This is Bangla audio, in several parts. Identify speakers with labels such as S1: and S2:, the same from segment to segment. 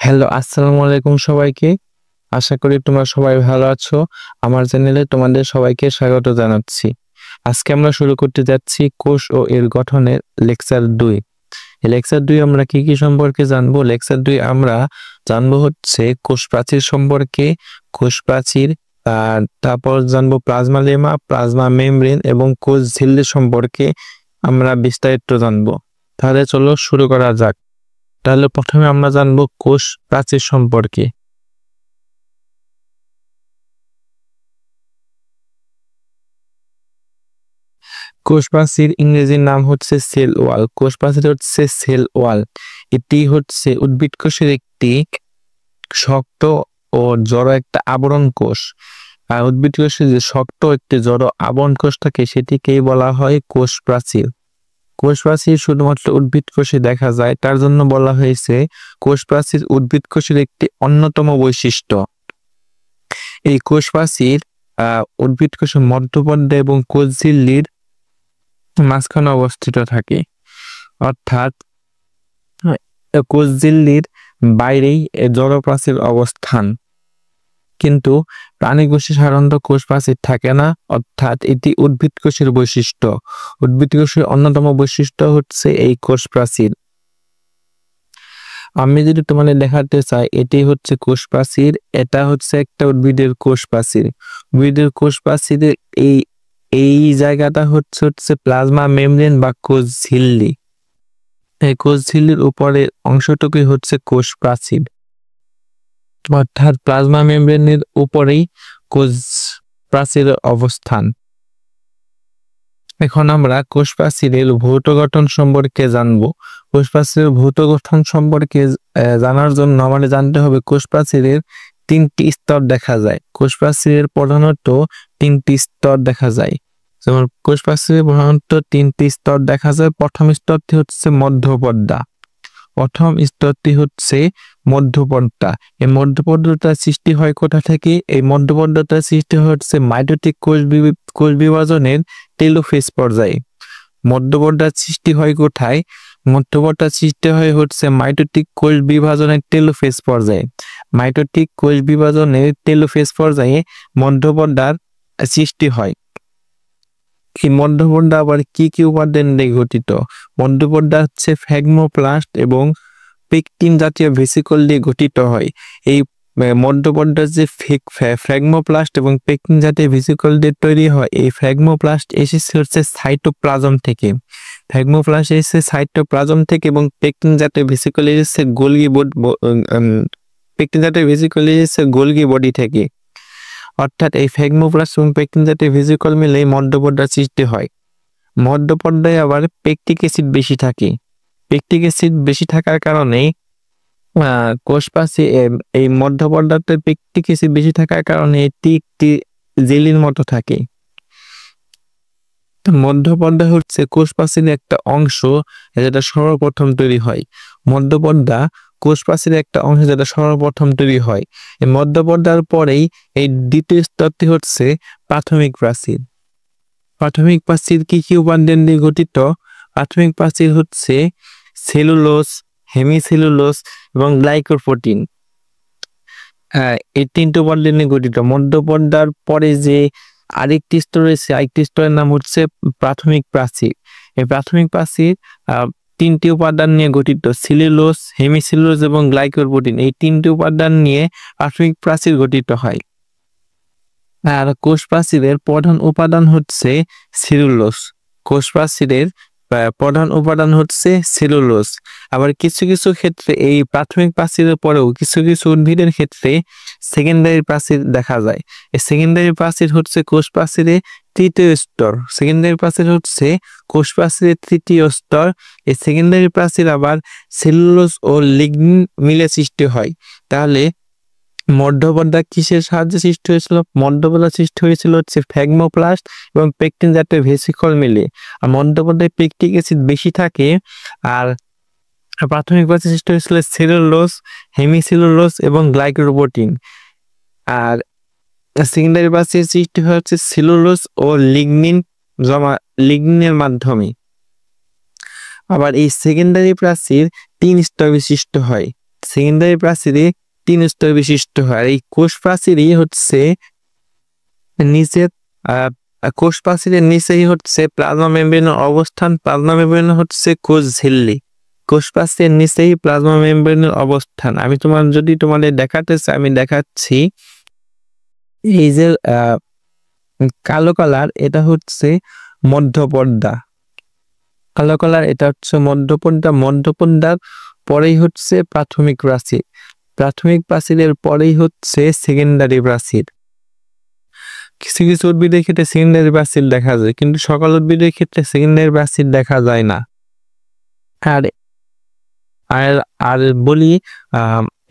S1: হ্যালো, আসসালামু আলাইকুম সবাইকে। আশা করি তোমরা সবাই ভালো আছো। আমার চ্যানেলে তোমাদের সবাইকে স্বাগত জানাচ্ছি। আজকে আমরা শুরু করতে যাচ্ছি কোষ ও এর গঠনের লেকচার 2। এই লেকচার 2 আমরা কি কি সম্পর্কে জানবো? লেকচার 2 আমরা জানবো হচ্ছে কোষ প্রাচীর সম্পর্কে, কোষ প্রাচীর, তারপর জানবো প্লাজমা লেমা, প্লাজমা মেমব্রেন এবং কোষ ঝিল্লি সম্পর্কে আমরা বিস্তারিত জানবো। তাহলে চলো শুরু করা যাক। তাহলে প্রথমে আমরা জানবো কোষ প্রাচীর সম্পর্কে। কোষ প্রাচীর ইংরেজির নাম হচ্ছে সেল ওয়াল। কোষ প্রাচীর হচ্ছে সেল ওয়াল। এটি হচ্ছে উদ্ভিদ কোষের একটি শক্ত ও জড় একটা আবরণ কোষ। আর উদ্ভিদ কোষের যে শক্ত একটি জড় আবরণ কোষ থাকে সেটিকেই বলা হয় কোষ প্রাচীর। কোষ প্রাচীর শুধুমাত্র উদ্ভিদ কোষে দেখা যায়, তার জন্য বলা হয়েছে কোষ প্রাচীর উদ্ভিদ কোষের একটি অন্যতম বৈশিষ্ট্য। এই কোষ প্রাচীর উদ্ভিদ কোষের মধ্যপর্দা এবং কোষ ঝিল্লির মাঝখানে অবস্থিত থাকে, অর্থাৎ কোষ ঝিল্লির বাইরেই জড় প্রাচীর অবস্থান। কিন্তু প্রাণী কোষে সাধারণত কোষ প্রাচীর থাকে না, অর্থাৎ এটি উদ্ভিদ কোষের বৈশিষ্ট্য। উদ্ভিদ কোষের অন্যতম বৈশিষ্ট্য হচ্ছে এই কোষ প্রাচীর। আমি যদি তোমাদের দেখাতে চাই, এটি হচ্ছে কোষ প্রাচীর, এটা হচ্ছে একটা উদ্ভিদের কোষ প্রাচীর। উদ্ভিদের কোষ প্রাচীরের এই এই জায়গাটা হচ্ছে প্লাজমা মেমব্রেন বা কোষ ঝিল্লি। এই কোষ ঝিল্লির উপরের অংশটুকুই হচ্ছে কোষ প্রাচীর, অর্থাৎ প্লাজমা মেমব্রেনের উপরেই কোষ প্রাচীরের অবস্থান। এখন আমরা কোষ প্রাচীরের ভৌত গঠন সম্পর্কে জানবো। কোষ প্রাচীরের ভৌত গঠন সম্পর্কে জানার জন্য আমাদের জানতে হবে কোষ প্রাচীরের 3টি স্তর দেখা যায়। কোষ প্রাচীরের প্রধানত 3টি স্তর দেখা যায়। যেমন কোষ প্রাচীরের প্রধানত 3টি স্তর দেখা যায়। প্রথম স্তরটি হচ্ছে মধ্যপর্দা। প্রথম স্তরটি হচ্ছে মধ্যপর্দা। এই মধ্যপর্দাটা সৃষ্টি হয় কোথা থেকে? এই মধ্যপর্দাটা সৃষ্টি হচ্ছে মাইটোটিক কোষ বিভাজনের টেলোফেজ পর্যায়ে। মধ্যপর্দার সৃষ্টি হয় কোথায়? মধ্যপর্দার সৃষ্টি হয় হচ্ছে মাইটোটিক কোষ বিভাজনের টেলোফেজ পর্যায়ে। মাইটোটিক কোষ বিভাজনের টেলোফেজ পর্যায়ে মধ্যপর্দার সৃষ্টি হয়। এই মধ্যপর্দা আবার কি কি উপাদান দিয়ে গঠিত? মধ্যপর্দা হচ্ছে ফ্যাগমোপ্লাস্ট এবং পেকটিন জাতীয় ভেসিকল দিয়ে গঠিত হয়। এই মধ্যপর্দা যে ফ্র্যাগমোপ্লাস্ট এবং পেকটিন জাতীয় ভেসিকল দিয়ে তৈরি হয়, এই ফ্র্যাগমোপ্লাস্ট এসেছে হচ্ছে সাইটোপ্লাজম থেকে। ফ্র্যাগমোপ্লাস্ট এসেছে সাইটোপ্লাজম থেকে এবং পেকটিন জাতীয় ভেসিকল এসেছে গোলগি বডি থেকে। অর্থাৎ এই ফ্র্যাগমোপ্লাস্ট এবং পেকটিন জাতীয় ভেসিকল মিলে মধ্যপর্দার সৃষ্টি হয়। মধ্যপর্দায় আবার পেকটিক অ্যাসিড বেশি থাকে। পেকটিক অ্যাসিড বেশি থাকার কারণে কোষ প্রাচীর এই মধ্যপর্দাতে পেকটিক অ্যাসিড বেশি থাকার কারণে এটি একটি জেলির মতো থাকে। মধ্যপর্দা হচ্ছে কোষ প্রাচীরের একটা অংশ যেটা সর্বপ্রথম তৈরি হয়। মধ্যপর্দা কোষ প্রাচীরের একটা অংশ যেটা সর্বপ্রথম তৈরি হয়। এই মধ্যপর্দার পরেই এই দ্বিতীয় স্তরটি হচ্ছে প্রাথমিক প্রাচীর। প্রাথমিক প্রাচীর কি কি উপাদান দিয়ে গঠিত? প্রাথমিক প্রাচীর হচ্ছে সেলুলোজ, হেমিসেলুলোজ এবং গ্লাইকোপ্রোটিন। এই 3টি উপাদান নিয়ে গঠিত। মধ্যপর্দার পরে যে আরেকটি স্তর রয়েছে, আরেকটি স্তরের নাম হচ্ছে প্রাথমিক প্রাচীর। এই প্রাথমিক প্রাচীর 3টি উপাদান নিয়ে গঠিত। সেলুলোজ, হেমিসেলুলোজ এবং গ্লাইকোপ্রোটিন, এই 3টি উপাদান নিয়ে প্রাথমিক প্রাচীর গঠিত হয়। আর কোষ প্রাচীরের প্রধান উপাদান হচ্ছে সেলুলোজ। কোষ প্রাচীরের প্রধান উপাদান হচ্ছে সেলুলোজ। আবার কিছু কিছু ক্ষেত্রে এই প্রাথমিক প্রাচীরের পরেও কিছু কিছু উদ্ভিদের ক্ষেত্রে সেকেন্ডারি প্রাচীর দেখা যায়। এই সেকেন্ডারি প্রাচীর হচ্ছে কোষ প্রাচীরের তৃতীয় স্তর। সেকেন্ডারি প্রাচীর হচ্ছে কোষ প্রাচীরের তৃতীয় স্তর। এই সেকেন্ডারি প্রাচীর আবার সেলুলোজ ও লিগনিন মিলে সৃষ্টি হয়। তাহলে মধ্যপর্দা কিসের সাহায্যে সৃষ্টি হয়েছিল? মধ্যপর্দা সৃষ্টি হয়েছিল হচ্ছে ফ্র্যাগমোপ্লাস্ট এবং পেকটিন জাতীয় ভেসিকল মিলে। আর মধ্যপর্দায় পেকটিক অ্যাসিড বেশি থাকে। আর প্রাথমিক প্রাচীর সৃষ্টি হয়েছিল সেলুলোজ, হেমিসেলুলোজ এবং গ্লাইকোপ্রোটিন। আর সেকেন্ডারি প্রাচীর সৃষ্টি হচ্ছে সেলুলোজ ও লিগনিনের মাধ্যমে। আবার এই সেকেন্ডারি প্রাচীর 3 স্তর বিশিষ্ট হয়। সেকেন্ডারি প্রাচীরই 3 স্তর বিশিষ্ট হয়। আর এই কোষ প্রাচীরই হচ্ছে নিচে কোষ প্রাচীরের নিচেই হচ্ছে প্লাজমা মেমব্রেনের অবস্থান। প্লাজমা মেমব্রেন হচ্ছে কোষ ঝিল্লি। কোষ প্রাচীরের নিচেই প্লাজমা মেমব্রেনের অবস্থান। আমি তোমাদের দেখাতে চাই, আমি দেখাচ্ছি। এই যে কালো কালার, এটা হচ্ছে মধ্যপর্দা। কালো কালার এটা হচ্ছে মধ্যপর্দা। মধ্যপর্দার পরেই হচ্ছে প্রাথমিক প্রাচীর। প্রাথমিক প্রাচীরের পরেই হচ্ছে সেকেন্ডারি প্রাচীর। কিছু কিছু উদ্ভিদের ক্ষেত্রে সেকেন্ডারি প্রাচীর দেখা যায়, কিন্তু সকল উদ্ভিদের ক্ষেত্রে সেকেন্ডারি প্রাচীর দেখা যায় না। আর আর আর বলি,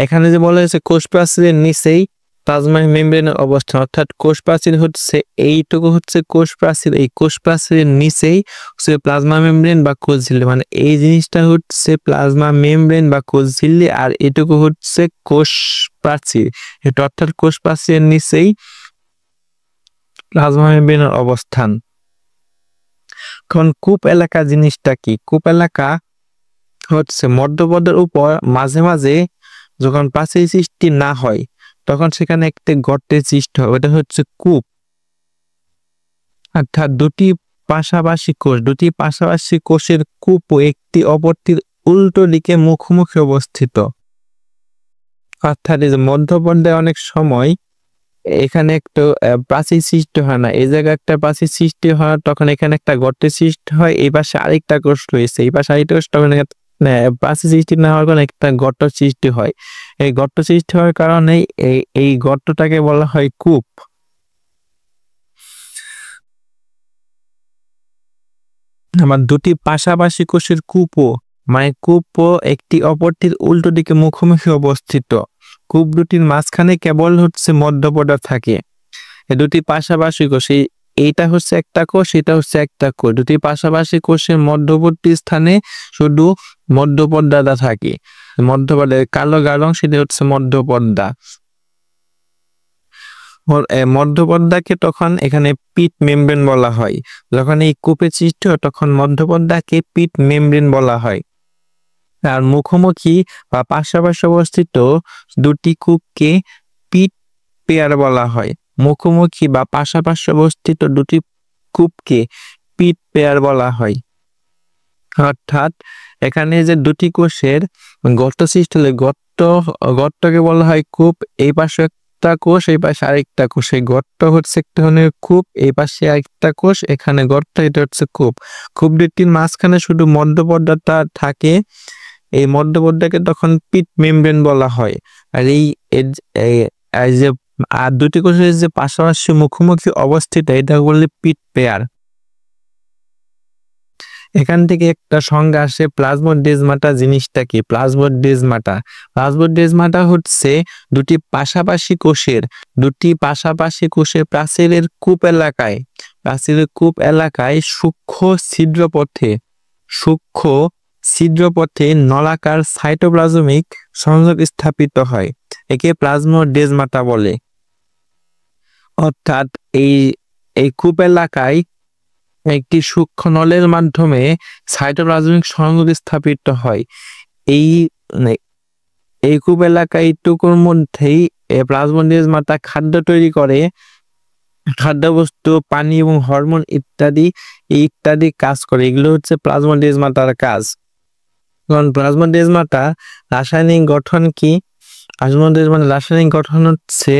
S1: এখানে যে বলা হয়েছে কোষ প্রাচীরের নিচেই প্লাজমা মেমব্রেনের অবস্থান, অর্থাৎ কোষ প্রাচীর হচ্ছে এইটুকু হচ্ছে কোষ প্রাচীর। এই কোষ প্রাচীরের নিচেই হচ্ছে প্লাজমা মেমব্রেন বা কোষ ঝিল্লি, মানে এই জিনিসটা হচ্ছে প্লাজমা মেমব্রেন বা কোষ ঝিল্লি, আর এটুকু হচ্ছে কোষ প্রাচীর। এটা অর্থাৎ কোষ প্রাচীরের নিচেই প্লাজমা মেমব্রেনের অবস্থান। কারণ কূপ এলাকা জিনিসটা কি? কূপ এলাকা হচ্ছে মধ্যপর্দার উপর মাঝে মাঝে যখন প্রাচীর সৃষ্টি না হয় তখন সেখানে একটি গর্তের সৃষ্টি হয়, ওটা হচ্ছে কূপ। অর্থাৎ দুটি পাশাপাশি কোষের কূপও একটি অপরটির উল্টো দিকে মুখোমুখি অবস্থিত। অর্থাৎ এই যে মধ্যপর্দায় অনেক সময় এখানে একটু প্রাচীর সৃষ্টি হয় না, এই জায়গায় একটা প্রাচীর সৃষ্টি হয়, তখন এখানে একটা গর্তের সৃষ্টি হয়। এই পাশে আরেকটা কোষ রয়েছে, এই পাশে আরেকটা কোষ, তখন প্রাচীর সৃষ্টি না হওয়ার কারণে একটা গর্ত সৃষ্টি হয়। এই গর্ত সৃষ্টি হওয়ার কারণে এই গর্তটাকে বলা হয় কূপ। আমার দুটি পাশাপাশি কোষের কূপও, মানে কূপও একটি অপরটির উল্টো দিকে মুখোমুখি অবস্থিত। কূপ দুটির মাঝখানে কেবল হচ্ছে মধ্যপর্দা থাকে। এই দুটি পাশাপাশি কোষ, এইটা হচ্ছে একটা কোষ, এটা হচ্ছে একটা কোষ। দুটি পাশাপাশি কোষের মধ্যবর্তী স্থানে শুধু মধ্যপর্দাটা থাকে। মধ্যপর্দা কালো গাঢ় সেটা হচ্ছে মধ্যপর্দা। মধ্যপর্দাকে তখন এখানে পিট মেমব্রেন বলা হয়। যখন এই কূপের সৃষ্টি হয় তখন মধ্যপর্দাকে পিট মেমব্রেন বলা হয়। আর মুখোমুখি বা পাশাপাশি অবস্থিত দুটি কূপকে পিট পেয়ার বলা হয়। মুখোমুখি বা পাশাপাশি অবস্থিত দুটি কূপকে পিট পেয়ার বলা হয়। অর্থাৎ এখানে যে দুটি কোষের গর্ত সৃষ্টি হলে গর্তকে বলা হয় কূপ। এই পাশে একটা কোষ, এই পাশে আরেকটা কোষ। এই গর্ত হচ্ছে একটা ধরনের কূপ, এই পাশে আরেকটা কোষ, এখানে গর্ত, এটা হচ্ছে কূপ। কূপ দুটির মাঝখানে শুধু মধ্যপর্দাটা থাকে। এই মধ্যপর্দাকে তখন পিট মেমব্রেন বলা হয়। আর এই যে আর দুটি কোষের যে পাশাপাশি মুখোমুখি অবস্থিত, এটা বললে পিট পেয়ার। এখান থেকে একটা সংজ্ঞা আসে, প্লাজমোডেজমাটা জিনিসটা কি? প্লাজমোডেজমাটা হচ্ছে দুটি পাশাপাশি কোষের প্রাচীরের কূপ এলাকায় সূক্ষ্ম ছিদ্রপথে নলাকার সাইটোপ্লাজমিক সংযোগ স্থাপিত হয়। একে প্লাজমোডেজমাটা বলে। অর্থাৎ এই কূপ এলাকায় একটি সূক্ষ্ম নলের মাধ্যমে সাইটোপ্লাজমিক সংযোগ স্থাপিত হয়। এই কূপ এলাকায় টুকুর মধ্যেই প্লাজমোডেজমাটা খাদ্য তৈরি করে। খাদ্যবস্তু, পানি এবং হরমোন ইত্যাদি কাজ করে। এগুলো হচ্ছে প্লাজমোডেজমাটার কাজ। কারণ প্লাজমোডেজমাটা রাসায়নিক গঠন কি? রাসায়নিক গঠন হচ্ছে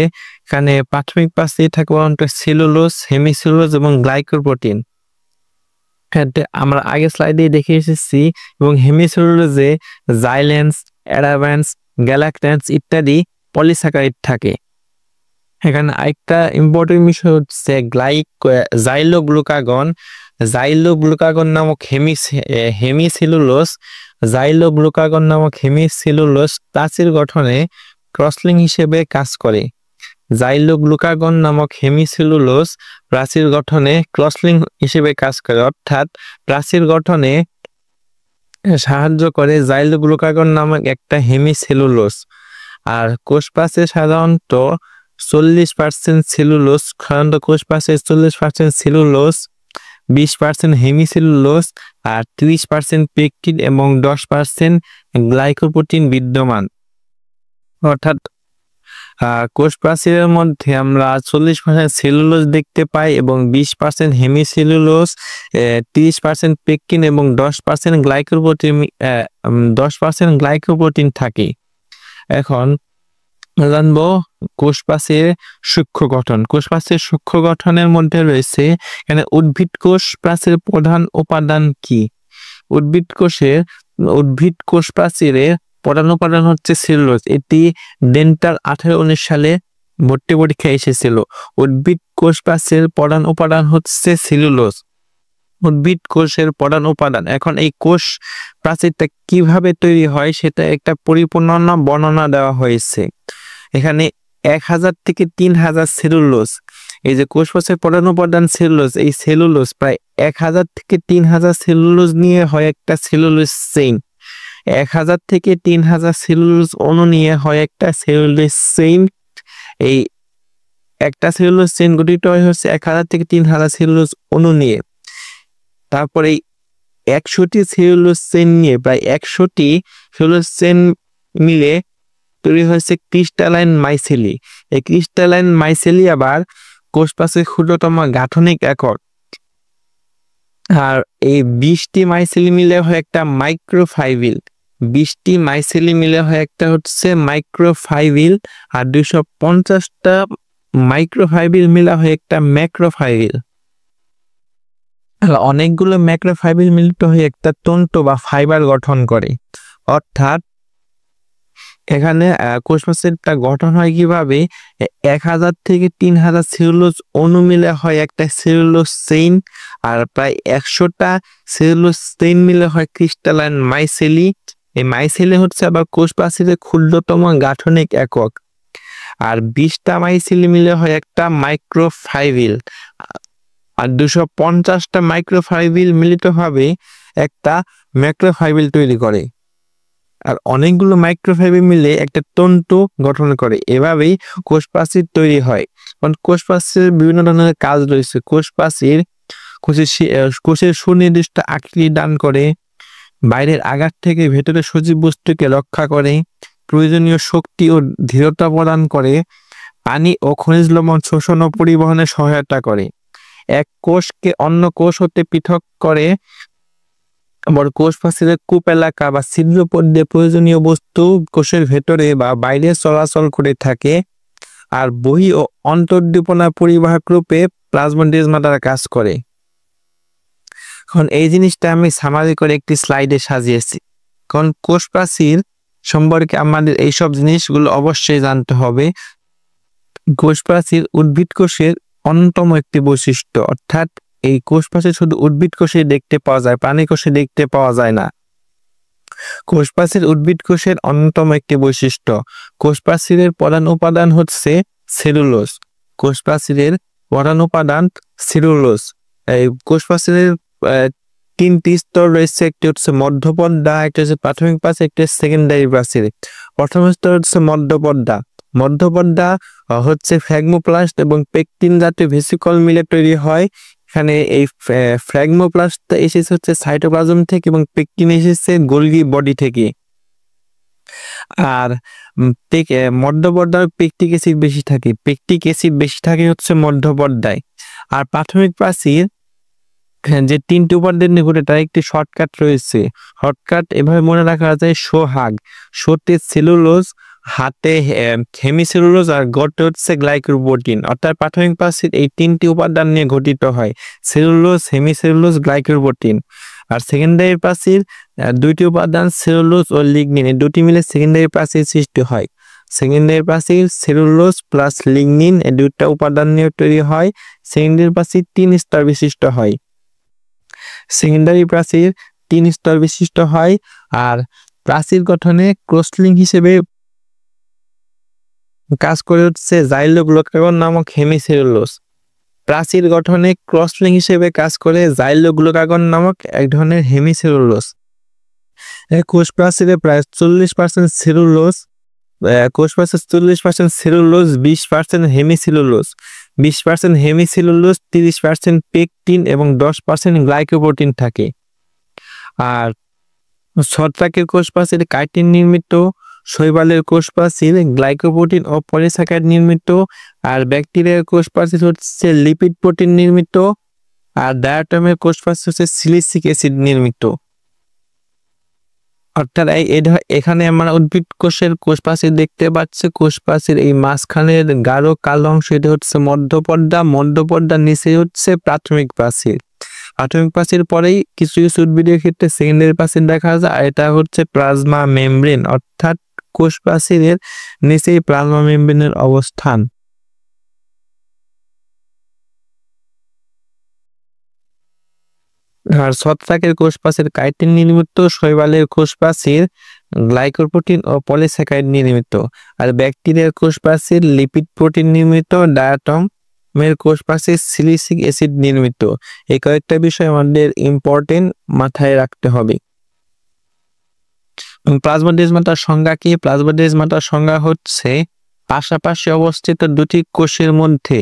S1: এখানে প্রাথমিক প্রাচীর থাকে সেলুলোজ, হেমিসেলুলোজ এবং গ্লাইকোপ্রোটিন। আমরা আগে স্লাইডে দেখে এসেছি। এবং হেমিসেলুলোজে জাইলেন্স, অ্যাডাভান্স, গ্যালাক্ট্যান্স ইত্যাদি পলিস্যাকারাইড থাকে। এখানে আরেকটা ইম্পর্টেন্ট বিষয় হচ্ছে জাইলোগ্লুকাগন নামক হেমিসেলুলোজ প্রাচীর গঠনে ক্রসলিঙ্ক হিসেবে কাজ করে। অর্থাৎ প্রাচীর গঠনে সাহায্য করে জাইলোগ্লুকাগন নামক একটা হেমিসেলুলোজ। আর কোষ প্রাচীর সাধারণত 40% সেলুলোজ, 20% হেমিসেলুলোজ আর 30% পেকটিন এবং 10% গ্লাইকোপ্রোটিন বিদ্যমান। অর্থাৎ কোষ প্রাচীরের মধ্যে আমরা 40% সেলুলোজ দেখতে পাই এবং 20% হেমিসেলুলোজ, 30% পেকটিন এবং 10% গ্লাইকোপ্রোটিন 10% গ্লাইকোপ্রোটিন থাকে। এখন জানবো কোষ প্রাচীরের সূক্ষ্ম গঠন। কোষ প্রাচীরের সূক্ষ্ম গঠনের মধ্যে রয়েছে এখানে উদ্ভিদ কোষ প্রাচীরের প্রধান উপাদান কি? উদ্ভিদ কোষ প্রাচীরের প্রধান উপাদান হচ্ছে সেলুলোজ। এটি ডেন্টাল 1819 সালে ভর্তি পরীক্ষায় এসেছিল। উদ্ভিদ কোষ প্রাচীরের প্রধান উপাদান হচ্ছে সেলুলোজ। উদ্ভিদ কোষের প্রধান উপাদান। এখন এই কোষ প্রাচীরটা কিভাবে তৈরি হয় সেটা একটা পরিপূর্ণ বর্ণনা দেওয়া হয়েছে। এখানে 1000 থেকে 3000 সেলুলোজ, এই যে কোষ প্রাচীরের প্রধান উপাদান সেলুলোজ, এই সেলুলোজ প্রায় 1000 থেকে 3000 সেলুলোজ নিয়ে হয় একটা সেলুলোজ চেইন। 1000 থেকে 3000 সেলুলোজ অণু নিয়ে হয় একটা সেলুলোজ চেইন। এই একটা সেলুলোজ চেইন গঠিত হয় হচ্ছে 1000 থেকে 3000 সেলুলোজ অণু নিয়ে। তারপরে 100টি সেলুলোজ চেইন নিয়ে প্রায় 100টি সেলুলোজ চেইন মিলে তৈরি হয়েছে ক্রিস্টালাইন মাইসেলি। এই ক্রিস্টালাইন মাইসেলি আবার কোষ প্রাচীরের ক্ষুদ্রতম গাঠনিক একক। আর এই 20টি মাইসেলি মিলে হয় একটা মাইক্রোফাইবিল। 20টি মাইসেলি মিলে হয় একটা হচ্ছে মাইক্রোফাইবিল, আর 250টা মাইক্রোফাইবিল মিলে হয় একটা ম্যাক্রোফাইবিল। অনেকগুলো ম্যাক্রোফাইবিল মিলিত হয়ে একটা তন্তু বা ফাইবার গঠন করে। অর্থাৎ এখানে কোষ প্রাচীরটা গঠন হয় কিভাবে? 1000 থেকে 3000 সেলুলোজ অণু মিলে হয় একটা সেলুলোজ চেইন, আর প্রায় 100টা সেলুলোজ চেইন মিলে হয় ক্রিস্টালাইন মাইসেলি। এই মাইসেলি হচ্ছে আবার কোষ প্রাচীরের ক্ষুদ্রতম গাঠনিক একক। আর 20টা মাইসেলি মিলে হয় একটা মাইক্রোফাইবিল, আর 250টা মাইক্রোফাইবিল মিলিতভাবে একটা ম্যাক্রোফাইবিল তৈরি করে। আর অনেকগুলো মাইক্রোফাইবিল মিলে একটা তন্তু গঠন করে। এভাবেই কোষ প্রাচীর তৈরি হয়। কারণ কোষ প্রাচীরের বিভিন্ন ধরনের কাজ রয়েছে। কোষ প্রাচীর কোষের সুনির্দিষ্ট আকৃতি দান করে, বাইরের আঘাত থেকে ভেতরে সজীব বস্তুকে রক্ষা করে, প্রয়োজনীয় শক্তি ও দৃঢ়তা প্রদান করে, পানি ও খনিজ লবণ শোষণ ও পরিবহনে সহায়তা করে, এক কোষকে অন্য কোষ হতে পৃথক করে, আবার কোষ প্রাচীরের কূপ এলাকা বা ছিদ্রপথ দিয়ে প্রয়োজনীয় বস্তু কোষের ভেতরে বা বাইরে চলাচল করে থাকে, আর বহি ও অন্তর্দীপনা পরিবাহক রূপে প্লাজমোডেজমা দ্বারা কাজ করে। এখন এই জিনিসটা আমি সামারি করে একটি স্লাইডে সাজিয়েছি। কারণ কোষ প্রাচীর সম্পর্কে আমাদের এইসব জিনিসগুলো অবশ্যই জানতে হবে। কোষ প্রাচীর উদ্ভিদ কোষের অন্যতম একটি বৈশিষ্ট্য। অর্থাৎ এই কোষ প্রাচীর শুধু উদ্ভিদ কোষে দেখতে পাওয়া যায়, প্রাণী কোষে দেখতে পাওয়া যায় না। কোষ প্রাচীর উদ্ভিদ কোষের অন্যতম একটি বৈশিষ্ট্য। কোষ প্রাচীরের প্রধান উপাদান হচ্ছে সেলুলোজ। কোষ প্রাচীরের প্রধান উপাদান সেলুলোজ। এই কোষ প্রাচীরের 3টি স্তর রয়েছে। একটি হচ্ছে মধ্যপর্দা, একটা হচ্ছে প্রাথমিক প্রাচীর, একটা সেকেন্ডারি প্রাচীর। প্রথম স্তর হচ্ছে মধ্যপর্দা। মধ্যপর্দা হচ্ছে ফ্র্যাগমোপ্লাস্ট এবং পেকটিন জাতীয় ভেসিকল মিলে তৈরি হয়। এখানে এই ফ্র্যাগমোপ্লাস্টটা এসেছে হচ্ছে সাইটোপ্লাজম থেকে এবং পেকটিন এসেছে গোলগি বডি থেকে। আর মধ্যপর্দায় পেকটিক অ্যাসিড বেশি থাকে। পেকটিক অ্যাসিড বেশি থাকে হচ্ছে মধ্যপর্দায়। আর প্রাথমিক প্রাচীর যে 3টি উপাদান নিয়ে গঠিত, তার একটি শর্টকাট রয়েছে। শর্টকাট এভাবে মনে রাখা যায়: সোহাগ, সোতে সেলুলোজ, হাতে হেমিসেলুলোজ, আর গটে হচ্ছে গ্লাইকোপ্রোটিন। অর্থাৎ প্রাথমিক প্রাচীর এই 3টি উপাদান নিয়ে গঠিত হয়: সেলুলোজ, হেমিসেলুলোজ, গ্লাইকোপ্রোটিন। আর সেকেন্ডারি প্রাচীর 2টি উপাদান সেলুলোজ ও লিগনিন, এই 2টি মিলে সেকেন্ডারি প্রাচীর সৃষ্টি হয়। সেকেন্ডারি প্রাচীর সেলুলোজ প্লাস লিগনিন এই 2টা উপাদান নিয়ে তৈরি হয়। সেকেন্ডারি প্রাচীর 3 স্তর বিশিষ্ট হয়। সেকেন্ডারি প্রাচীর 3 স্তর বিশিষ্ট হয়। আর প্রাচীর গঠনে ক্রসলিং হিসেবে কাজ করে হচ্ছে জাইলোগ্লুকাগন নামক হেমিসেলুলোজ। প্রাচীর গঠনে ক্রসলিং হিসেবে কাজ করে জাইলোগ্লুকাগন নামক এক ধরনের হেমিসেলুলোজ। কোষ প্রাচীরে প্রায় 40% সেলুলোজ, কোষ প্রাচীর 40% সেলুলোজ, 20% হেমিসেলুলোজ, 20% হেমিসেলুলোজ, 30% পেকটিন এবং 10% গ্লাইকোপ্রোটিন থাকে। আর ছত্রাকের কোষ প্রাচীরে কাইটিন নির্মিত শৈবালের কোষ প্রাচীর গ্লাইকোপ্রোটিন ও পলিস্যাকারাইড নির্মিত, আর ব্যাকটেরিয়ার কোষ প্রাচীর হচ্ছে লিপিড প্রোটিন নির্মিত, আর ডায়াটমের কোষ প্রাচীর হচ্ছে সিলিসিক অ্যাসিড নির্মিত। অর্থাৎ এখানে আমরা উদ্ভিদ কোষের কোষ প্রাচীর দেখতে পাচ্ছি। কোষ প্রাচীর এই মাঝখানের গাঢ় কালো অংশ এটা হচ্ছে মধ্যপর্দা, মধ্যপর্দার নিচে হচ্ছে প্রাথমিক প্রাচীর। প্রাথমিক প্রাচীর পরেই কিছু কিছু উদ্ভিদের ক্ষেত্রে সেকেন্ডারি প্রাচীর দেখা যায়, আর এটা হচ্ছে প্লাজমা মেমব্রেন, অর্থাৎ কোষ প্রাচীরের নিচেই প্লাজমা মেমব্রেনের অবস্থান। আর ছত্রাকের কোষ প্রাচীর কাইটিন নির্মিত, শৈবালের কোষ প্রাচীর গ্লাইকোপ্রোটিন ও পলিস্যাকারাইড নির্মিত, আর ব্যাকটেরিয়ার কোষ প্রাচীর লিপিড প্রোটিন নির্মিত, ডায়াটমের কোষ প্রাচীর সিলিসিক অ্যাসিড নির্মিত। এই কয়েকটা বিষয় আমাদের ইম্পর্টেন্ট মাথায় রাখতে হবে। প্লাজমোডেজমাটার সংজ্ঞা কি? প্লাজমোডেজমাটার সংজ্ঞা হচ্ছে পাশাপাশি অবস্থিত দুটি কোষের মধ্যে,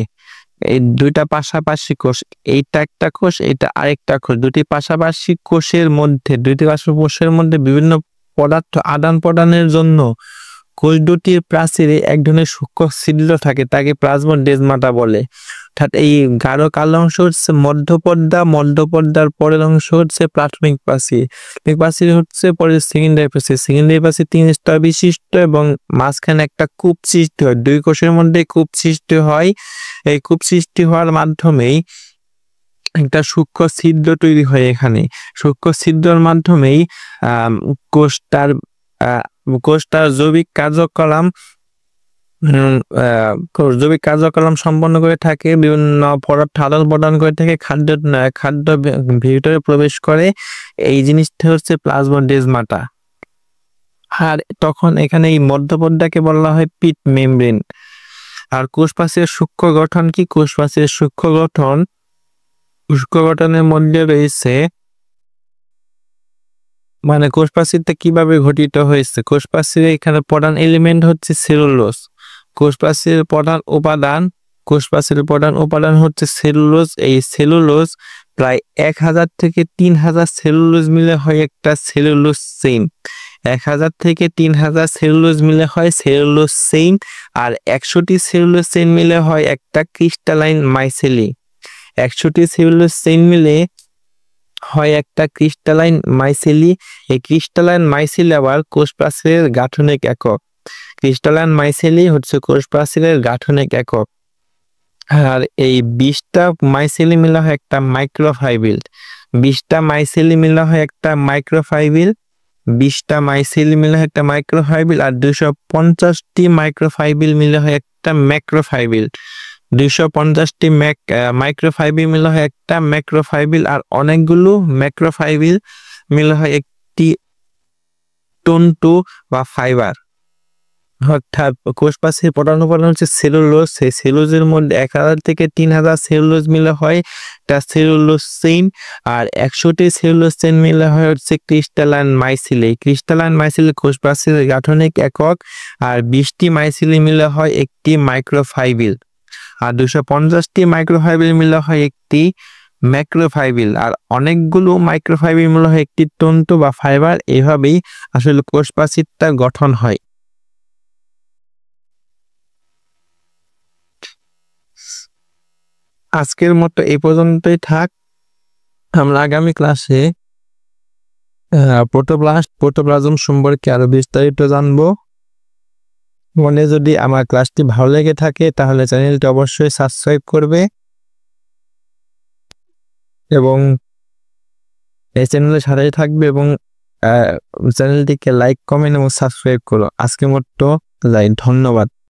S1: এই দুইটা পাশাপাশি কোষ, এইটা একটা কোষ, এটা আরেকটা কোষ, দুটি পাশাপাশি কোষের মধ্যে, দুইটি পাশাপাশি কোষের মধ্যে বিভিন্ন পদার্থ আদান প্রদানের জন্য কোষ দুটির প্রাচীরে এক ধরনের সূক্ষ্ম ছিদ্র থাকে, তাকে প্লাজমোডেজমাটা বলে। অর্থাৎ এই গাঢ় কালো অংশ হচ্ছে মধ্যপর্দা, মধ্যপর্দার পরের অংশ হচ্ছে প্রাথমিক প্রাচীর, প্রাচীর হচ্ছে পরে সেকেন্ডারি প্রাচীর। সেকেন্ডারি প্রাচীর 3 স্তর বিশিষ্ট এবং মাঝখানে একটা কূপ সৃষ্টি হয়, দুই কোষের মধ্যে কূপ সৃষ্টি হয়। এই কূপ সৃষ্টি হওয়ার মাধ্যমেই একটা সূক্ষ্ম ছিদ্র তৈরি হয়। এখানে সূক্ষ্ম ছিদ্রের মাধ্যমেই কোষটার জৈবিক কার্যক্রম সম্পন্ন করে থাকে, বিভিন্ন পদার্থ আদান প্রদান করে থাকে, খাদ্য ভিতরে প্রবেশ করে। এই জিনিসটা হচ্ছে প্লাজমোডেজমাটা। আর তখন এখানে এই মধ্যপর্দাকে বলা হয় পিট মেমব্রেন। আর কোষ প্রাচীরের সূক্ষ্ম গঠন কি? কোষ প্রাচীরের সূক্ষ্ম গঠনের মধ্যে রয়েছে, মানে কোষ প্রাচীরটা কিভাবে গঠিত হয়েছে। কোষ প্রাচীরে এখানে প্রধান এলিমেন্ট হচ্ছে সেলুলোজ। কোষ প্রাচীরের প্রধান উপাদান হচ্ছে সেলুলোজ। এই সেলুলোজ প্রায় 1000 থেকে 3000 সেলুলোজ মিলে হয় একটা সেলুলোজ চেইন। 1000 থেকে 3000 সেলুলোজ মিলে হয় সেলুলোজ চেইন, আর 100টি সেলুলোজ চেইন মিলে হয় একটা ক্রিস্টালাইন মাইসেলি। 100টি সেলুলোজ চেইন মিলে হয় একটা ক্রিস্টালাইন মাইসেলি। এই ক্রিস্টালাইন মাইসেলি আবার কোষ প্রাচীরের গাঠনিক একক। ক্রিস্টালাইন মাইসেলি হচ্ছে কোষ প্রাচীরের গাঠনিক একক। আর এই 20টা মাইসেলি মিলা হয় একটা মাইক্রোফাইবিল। 20টা মাইসেলি মিলা হয় একটা মাইক্রোফাইবিল। 20টা মাইসেলি মিলা হয় একটা মাইক্রোফাইবিল, আর 250টি মাইক্রোফাইবিল মিলে হয় একটা ম্যাক্রোফাইবিল। 250টি মাইক্রোফাইবিল মিলে হয় একটা ম্যাক্রোফাইবিল, আর অনেকগুলো ম্যাক্রোফাইবিল মিলে হয় একটি তন্তু বা ফাইবার। অর্থাৎ কোষ প্রাচীর প্রধান উপাদান হচ্ছে সেলুলোজ। সেই সেলুলোজের মধ্যে 1000 থেকে 3000 সেলুলোজ মিলে হয় একটা সেলুলোজ চেইন, আর 100টি সেলুলোজ চেইন মিলে হয় হচ্ছে ক্রিস্টালাইন মাইসেলি। ক্রিস্টালাইন মাইসেলি কোষ প্রাচীরের গাঠনিক একক, আর 20টি মাইসেলি মিলে হয় একটি মাইক্রোফাইবিল, আর 250টি মাইক্রোফাইবিল মিলে হয় একটি ম্যাক্রোফাইবিল, আর অনেকগুলো মাইক্রোফাইবিল মিলে হয় একটি তন্তু বা ফাইবার। এভাবেই আসলে কোষ প্রাচীরটা গঠন হয়। আজকের মতো এই পর্যন্তই থাক। আমরা আগামী ক্লাসে প্রোটোপ্লাজম সম্পর্কে আরো বিস্তারিত জানবো। মনে যদি আমার ক্লাসটি ভালো লেগে থাকে তাহলে চ্যানেলটি অবশ্যই সাবস্ক্রাইব করবে এবং এই চ্যানেলের সাথে থাকবে, এবং চ্যানেলটিকে লাইক, কমেন্ট এবং সাবস্ক্রাইব করো। আজকের মতো ধন্যবাদ।